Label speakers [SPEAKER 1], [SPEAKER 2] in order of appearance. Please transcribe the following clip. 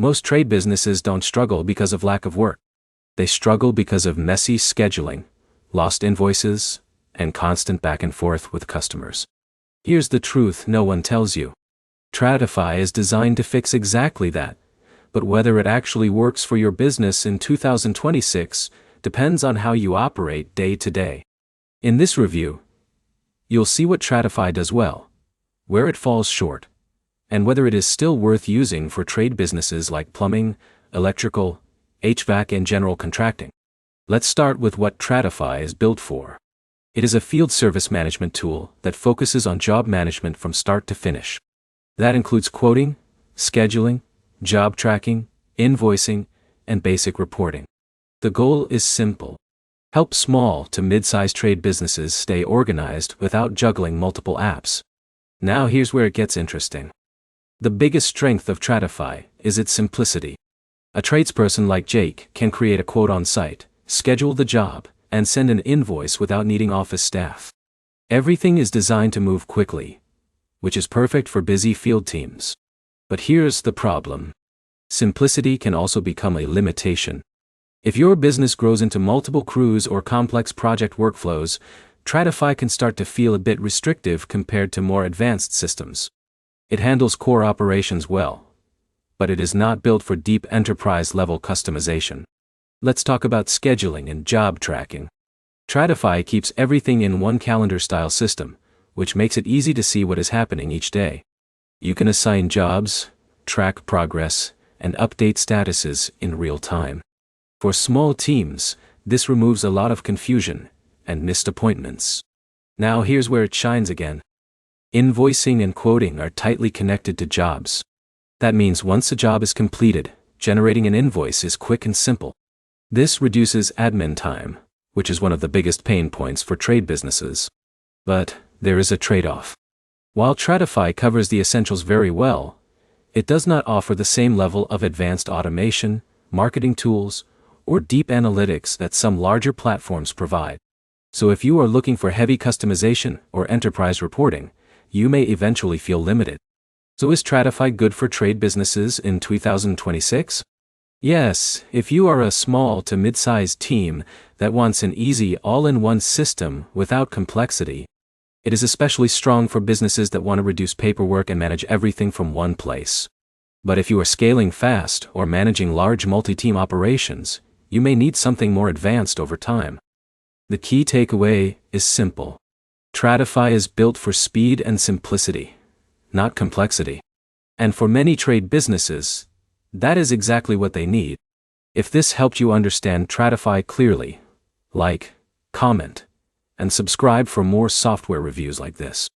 [SPEAKER 1] Most trade businesses don't struggle because of lack of work. They struggle because of messy scheduling, lost invoices, and constant back and forth with customers. Here's the truth no one tells you. Tradify is designed to fix exactly that, but whether it actually works for your business in 2026 depends on how you operate day to day. In this review, you'll see what Tradify does well, where it falls short, and whether it is still worth using for trade businesses like plumbing, electrical, HVAC, and general contracting. Let's start with what Tradify is built for. It is a field service management tool that focuses on job management from start to finish. That includes quoting, scheduling, job tracking, invoicing, and basic reporting. The goal is simple: help small to mid-sized trade businesses stay organized without juggling multiple apps. Now here's where it gets interesting. The biggest strength of Tradify is its simplicity. A tradesperson like Jake can create a quote on site, schedule the job, and send an invoice without needing office staff. Everything is designed to move quickly, which is perfect for busy field teams. But here's the problem. Simplicity can also become a limitation. If your business grows into multiple crews or complex project workflows, Tradify can start to feel a bit restrictive compared to more advanced systems. It handles core operations well, but it is not built for deep enterprise-level customization. Let's talk about scheduling and job tracking. Tradify keeps everything in one calendar-style system, which makes it easy to see what is happening each day. You can assign jobs, track progress, and update statuses in real time. For small teams, this removes a lot of confusion and missed appointments. Now here's where it shines again. Invoicing and quoting are tightly connected to jobs. That means once a job is completed, generating an invoice is quick and simple. This reduces admin time, which is one of the biggest pain points for trade businesses. But there is a trade-off. While Tradify covers the essentials very well, it does not offer the same level of advanced automation, marketing tools, or deep analytics that some larger platforms provide. So if you are looking for heavy customization or enterprise reporting, you may eventually feel limited. So is Tradify good for trade businesses in 2026? Yes, if you are a small to mid-sized team that wants an easy all-in-one system without complexity. It is especially strong for businesses that want to reduce paperwork and manage everything from one place. But if you are scaling fast or managing large multi-team operations, you may need something more advanced over time. The key takeaway is simple. Tradify is built for speed and simplicity, not complexity. And for many trade businesses, that is exactly what they need. If this helped you understand Tradify clearly, like, comment, and subscribe for more software reviews like this.